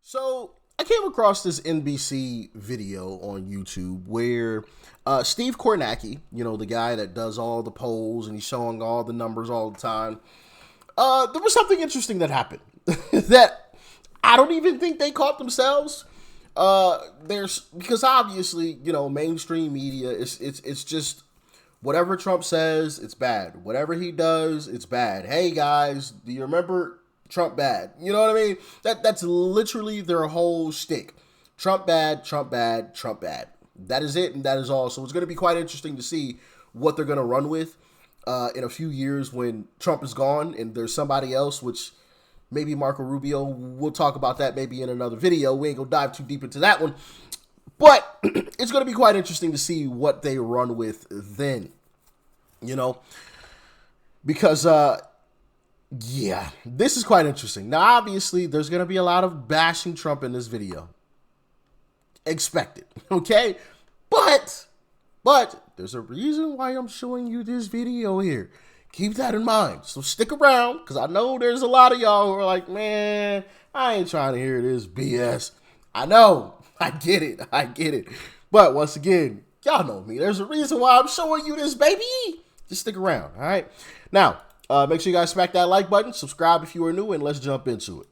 So I came across this NBC video on YouTube where Steve Kornacki, the guy that does all the polls and he's showing all the numbers all the time, there was something interesting that happened that I don't even think they caught themselves. Because obviously, mainstream media, it's just whatever Trump says, it's bad. Whatever he does, it's bad. Hey guys, do you remember Trump bad? You know what I mean? That's literally their whole shtick. Trump bad, Trump bad, Trump bad. That is it, and that is all. So it's going to be quite interesting to see what they're going to run with in a few years when Trump is gone and there's somebody else, which maybe Marco Rubio. We'll talk about that maybe in another video. We ain't going to dive too deep into that one. But it's going to be quite interesting to see what they run with then, because yeah, this is quite interesting. Now, obviously, there's going to be a lot of bashing Trump in this video. Expect it, okay? But there's a reason why I'm showing you this video here. Keep that in mind. So stick around, because I know there's a lot of y'all who are like, man, I ain't trying to hear this BS. I know. I get it. But once again, y'all know me. There's a reason why I'm showing you this, baby. Just stick around, all right? Now, make sure you guys smack that like button, subscribe if you are new, and let's jump into it.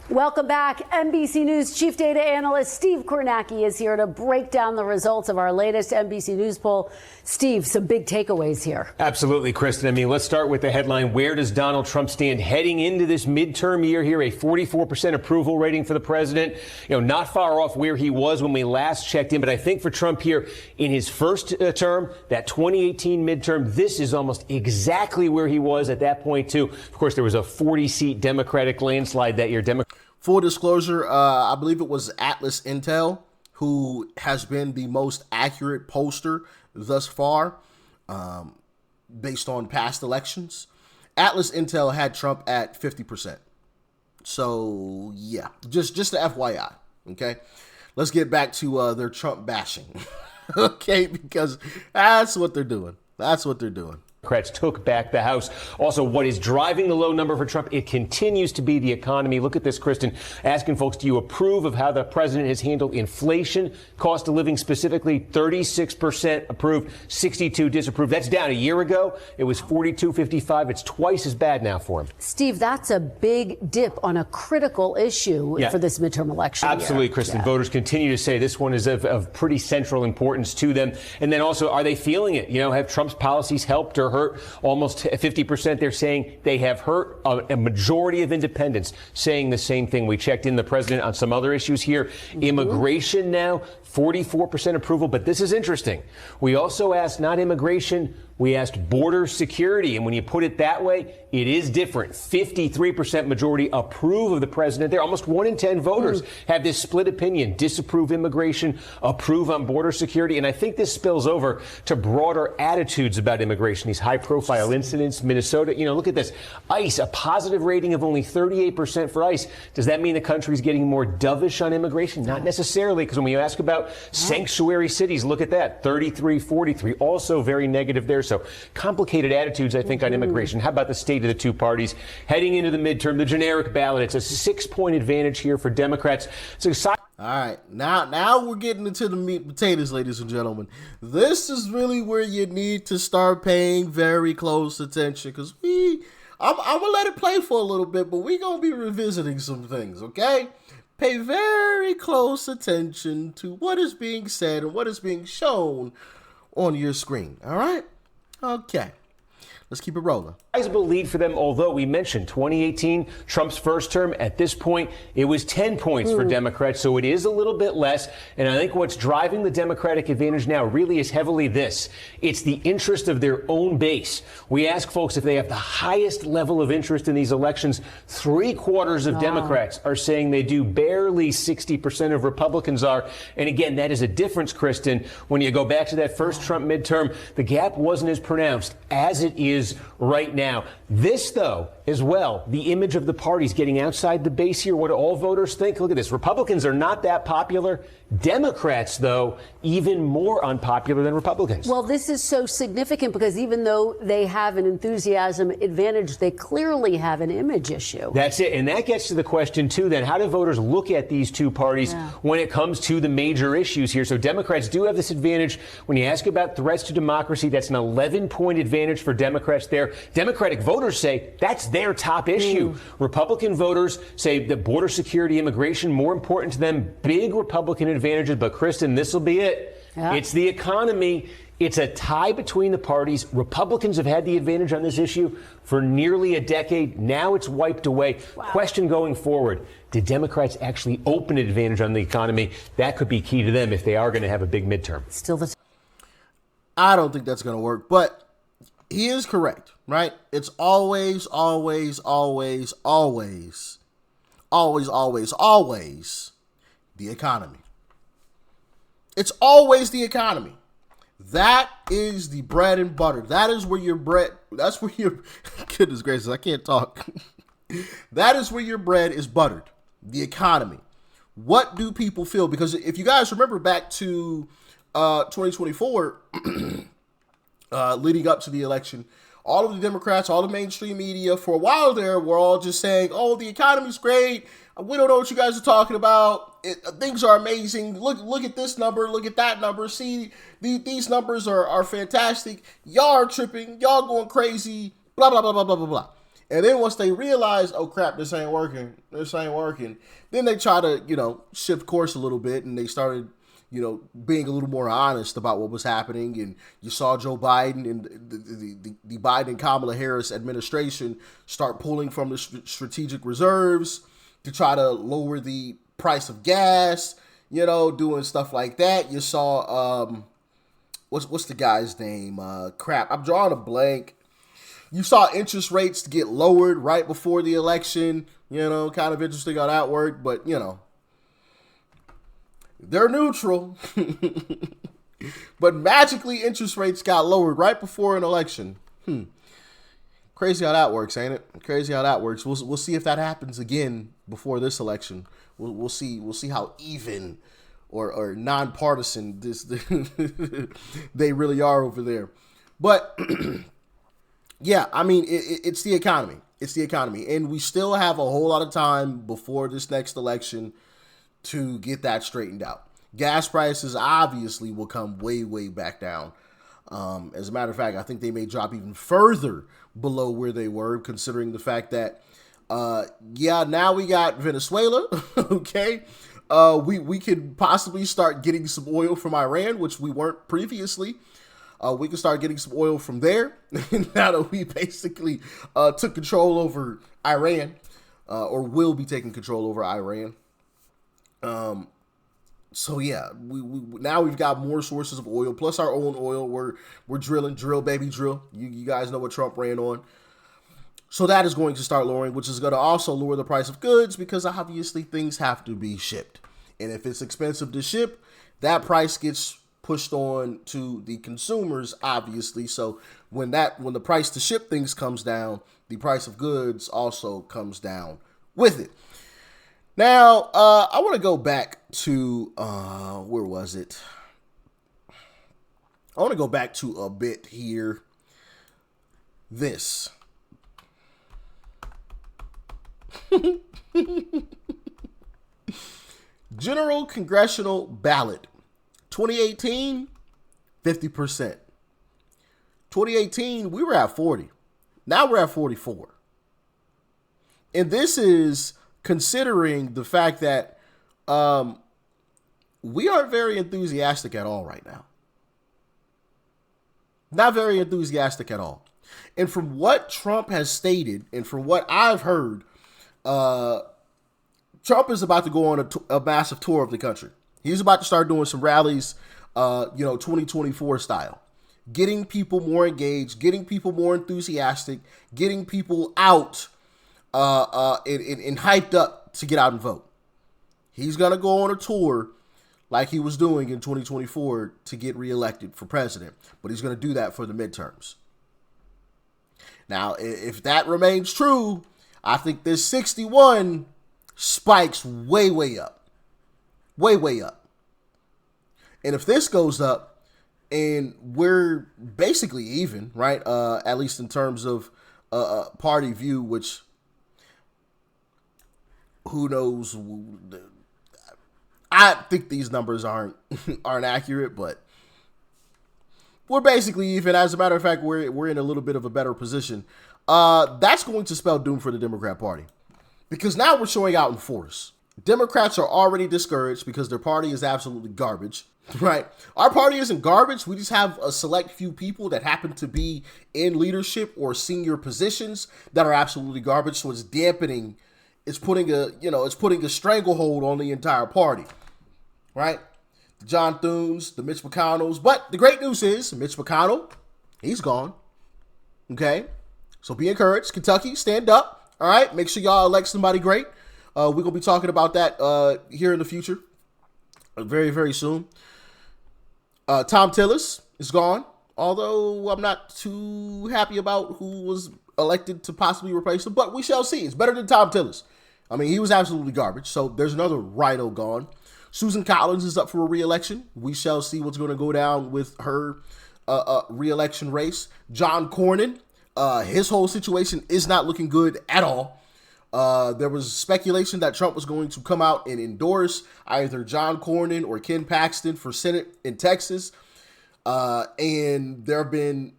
Welcome back. NBC News chief data analyst Steve Kornacki is here to break down the results of our latest NBC News poll. Steve, some big takeaways here. Absolutely, Kristen. I mean, let's start with the headline. Where does Donald Trump stand heading into this midterm year here? A 44% approval rating for the president. Not far off where he was when we last checked in. But I think for Trump here in his first term, that 2018 midterm, this is almost exactly where he was at that point, too. Of course, there was a 40-seat Democratic landslide that year. Full disclosure, I believe it was Atlas Intel who has been the most accurate pollster thus far, based on past elections. Atlas Intel had Trump at 50%. So, yeah, just the FYI, okay? Let's get back to their Trump bashing, okay? Because that's what they're doing. Democrats took back the House. Also, what is driving the low number for Trump? It continues to be the economy. Look at this, Kristen, asking folks, do you approve of how the president has handled inflation, cost of living specifically? 36% approved, 62 disapprove. That's down a year ago. It was 42-55. It's twice as bad now for him. Steve, that's a big dip on a critical issue for this midterm election. Absolutely, Kristen. Yeah. Voters continue to say this one is of pretty central importance to them. And then also, are they feeling it? Have Trump's policies helped or hurt? Almost 50%. They're saying they have hurt. A majority of independents saying the same thing. We checked in the president on some other issues here. Immigration now, 44% approval. But this is interesting. We also asked not immigration. We asked border security. And when you put it that way, it is different. 53% majority approve of the president. There, almost 1 in 10 voters have this split opinion. Disapprove immigration, approve on border security. And I think this spills over to broader attitudes about immigration. These high-profile incidents, Minnesota. Look at this. ICE, a positive rating of only 38% for ICE. Does that mean the country's getting more dovish on immigration? Not necessarily, because when you ask about sanctuary cities, look at that. 33-43, also very negative there. So complicated attitudes, I think, on immigration. How about the state of the two parties heading into the midterm, the generic ballot? It's a 6-point advantage here for Democrats. All right, now we're getting into the meat and potatoes, ladies and gentlemen. This is really where you need to start paying very close attention, because I'm gonna let it play for a little bit, but we're gonna be revisiting some things, okay? Pay very close attention to what is being said and what is being shown on your screen, all right? Okay, let's keep it rolling. Sizable lead for them, although we mentioned 2018, Trump's first term. At this point, it was 10 points for Democrats, so it is a little bit less. And I think what's driving the Democratic advantage now really is heavily this. It's the interest of their own base. We ask folks if they have the highest level of interest in these elections. 3/4 of Democrats are saying they do. Barely 60% of Republicans are. And again, that is a difference, Kristen. When you go back to that first Trump midterm, the gap wasn't as pronounced as it is right now. now. This, though, as well, the image of the parties getting outside the base here. What do all voters think? Look at this. Republicans are not that popular. Democrats, though, even more unpopular than Republicans. Well, this is so significant because even though they have an enthusiasm advantage, they clearly have an image issue. That's it. And that gets to the question, too, then. How do voters look at these two parties when it comes to the major issues here? So Democrats do have this advantage. When you ask about threats to democracy, that's an 11-point advantage for Democrats there. Democratic voters say that's their top issue. Republican voters say that border security, immigration, more important to them. Big Republican advantages. But, Kristen, this will be it. Yeah. It's the economy. It's a tie between the parties. Republicans have had the advantage on this issue for nearly a decade. Now it's wiped away. Wow. Question going forward, did Democrats actually open an advantage on the economy? That could be key to them if they are going to have a big midterm. Still the I don't think that's going to work, but he is correct, right? It's always the economy. It's always the economy. That is the bread and butter. That is where your bread, that's where your, goodness gracious, I can't talk. That is where your bread is buttered. The economy. What do people feel? Because if you guys remember back to 2024, leading up to the election, all of the Democrats, all the mainstream media, for a while there, were all just saying, oh, the economy's great. We don't know what you guys are talking about. Things are amazing. Look at this number. Look at that number. See, these numbers are fantastic. Y'all are tripping. Y'all going crazy. Blah, blah, blah, blah, blah, blah, blah. And then once they realize, oh, crap, this ain't working. Then they try to, shift course a little bit, and they started, being a little more honest about what was happening. And you saw Joe Biden and the Biden and Kamala Harris administration start pulling from the strategic reserves to try to lower the price of gas, doing stuff like that. You saw, what's the guy's name? I'm drawing a blank. You saw interest rates get lowered right before the election, kind of interesting how that worked, but, they're neutral. But magically interest rates got lowered right before an election. Crazy how that works, ain't it? Crazy how that works. We'll see if that happens again before this election. We'll see how even or nonpartisan this they really are over there. But yeah, I mean it's the economy. It's the economy, and we still have a whole lot of time before this next election to get that straightened out. Gas prices obviously will come way back down. As a matter of fact, I think they may drop even further below where they were, considering the fact that, now we got Venezuela, okay? We could possibly start getting some oil from Iran, which we weren't previously. We can start getting some oil from there, now that we basically took control over Iran, or will be taking control over Iran. So yeah, we now we've got more sources of oil, plus our own oil. We're drilling, drill, baby, drill. You guys know what Trump ran on. So that is going to start lowering, which is going to also lower the price of goods, because obviously things have to be shipped. And if it's expensive to ship, that price gets pushed on to the consumers, obviously. So when the price to ship things comes down, the price of goods also comes down with it. Now, I want to go back to, where was it? I want to go back to a bit here. This. General Congressional Ballot. 2018, 50%. 2018, we were at 40. Now we're at 44. And this is considering the fact that we aren't very enthusiastic at all right now. Not very enthusiastic at all. And from what Trump has stated, and from what I've heard, Trump is about to go on a massive tour of the country. He's about to start doing some rallies, 2024 style. Getting people more engaged, getting people more enthusiastic, getting people out and hyped up to get out and vote. He's going to go on a tour like he was doing in 2024 to get reelected for president, but he's going to do that for the midterms. Now, if that remains true, I think this 61 spikes way, way up. Way, way up. And if this goes up and we're basically even, right? At least in terms of party view, which who knows? I think these numbers aren't accurate, but we're basically even. As a matter of fact, we're in a little bit of a better position. That's going to spell doom for the Democrat Party, because now we're showing out in force. Democrats are already discouraged because their party is absolutely garbage, right? Our party isn't garbage. We just have a select few people that happen to be in leadership or senior positions that are absolutely garbage. So it's dampening. It's putting a stranglehold on the entire party, right? The John Thunes, the Mitch McConnells. But the great news is Mitch McConnell, he's gone. Okay? So be encouraged. Kentucky, stand up. All right? Make sure y'all elect somebody great. We're going to be talking about that here in the future very, very soon. Tom Tillis is gone, although I'm not too happy about who was elected to possibly replace him, but we shall see. It's better than Tom Tillis. I mean, he was absolutely garbage, so there's another RINO gone. Susan Collins is up for a re-election. We shall see what's going to go down with her re-election race. John Cornyn, his whole situation is not looking good at all. There was speculation that Trump was going to come out and endorse either John Cornyn or Ken Paxton for Senate in Texas. And there have been,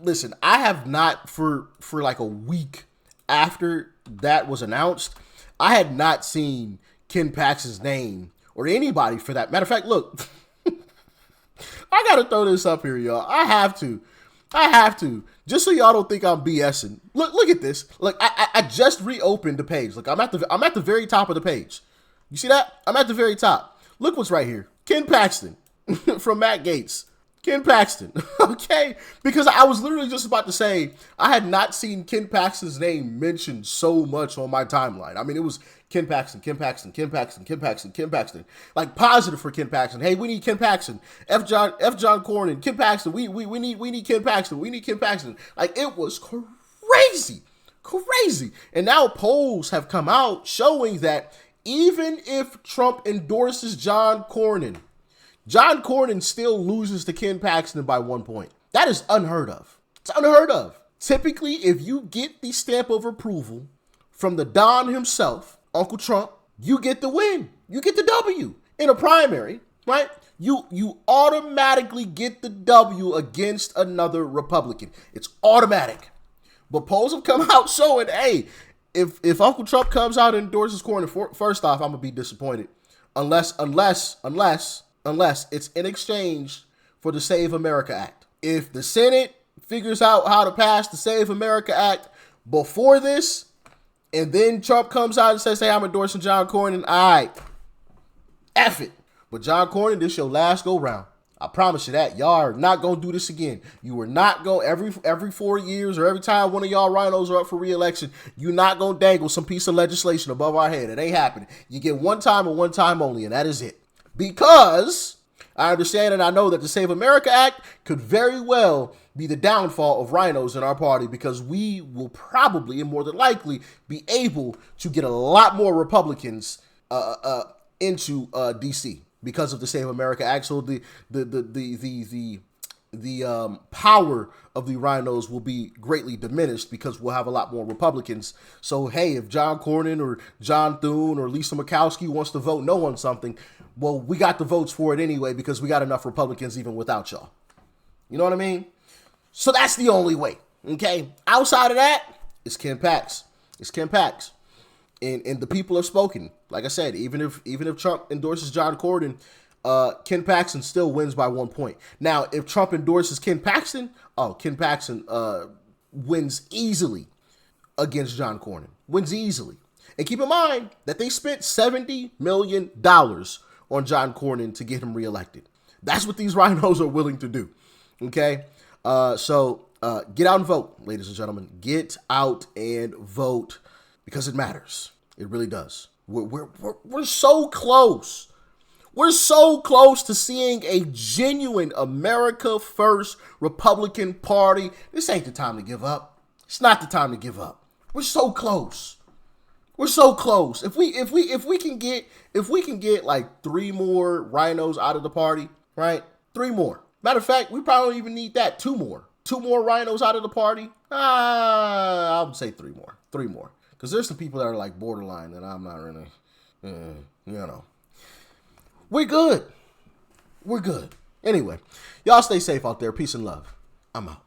listen, I have not for like a week after that was announced, I had not seen Ken Paxton's name or anybody for that. Matter of fact, look, I got to throw this up here, y'all. I have to. Just so y'all don't think I'm BSing. Look at this. Look, I just reopened the page. Look, I'm at the very top of the page. You see that? I'm at the very top. Look what's right here. Ken Paxton from Matt Gaetz. Ken Paxton. Okay? Because I was literally just about to say I had not seen Ken Paxton's name mentioned so much on my timeline. I mean, it was Ken Paxton, Ken Paxton, Ken Paxton, Ken Paxton, Ken Paxton. Like positive for Ken Paxton. Hey, we need Ken Paxton. F. John Cornyn, Ken Paxton. We need Ken Paxton. We need Ken Paxton. Like it was crazy. And now polls have come out showing that even if Trump endorses John Cornyn still loses to Ken Paxton by 1 point. That is unheard of. It's unheard of. Typically, if you get the stamp of approval from the Don himself, Uncle Trump, you get the win. You get the W in a primary, right? You automatically get the W against another Republican. It's automatic. But polls have come out showing, hey, if Uncle Trump comes out and endorses Cornyn, first off, I'm going to be disappointed. Unless it's in exchange for the Save America Act. If the Senate figures out how to pass the Save America Act before this, and then Trump comes out and says, hey, I'm endorsing John Cornyn, all right, F it. But John Cornyn, this your last go round. I promise you that. Y'all are not going to do this again. You are not going, every 4 years or every time one of y'all RINOs are up for re-election, you're not going to dangle some piece of legislation above our head. It ain't happening. You get one time and one time only, and that is it. Because I understand and I know that the Save America Act could very well be the downfall of RINOs in our party, because we will probably and more than likely be able to get a lot more Republicans into DC because of the Save America Act. So the power of the RINOs will be greatly diminished because we'll have a lot more Republicans. So, hey, if John Cornyn or John Thune or Lisa Murkowski wants to vote no on something, well, we got the votes for it anyway because we got enough Republicans even without y'all. You know what I mean? So that's the only way, okay? Outside of that, it's Ken Pax. It's Ken Pax. And the people have spoken. Like I said, even if Trump endorses John Cornyn, Ken Paxton still wins by 1 point. Now, if Trump endorses Ken Paxton, Ken Paxton wins easily against John Cornyn. Wins easily. And keep in mind that they spent $70 million on John Cornyn to get him reelected. That's what these RINOs are willing to do. Okay? So get out and vote, ladies and gentlemen. Get out and vote because it matters. It really does. We're so close. We're so close to seeing a genuine America First Republican Party. This ain't the time to give up. It's not the time to give up. We're so close. We're so close. If we can get like 3 more RINOs out of the party, right? 3 more. Matter of fact, we probably don't even need that. 2 more. 2 more RINOs out of the party. I would say 3 more. 3 more. Because there's some people that are like borderline that I'm not really, We're good. We're good. Anyway, y'all stay safe out there. Peace and love. I'm out.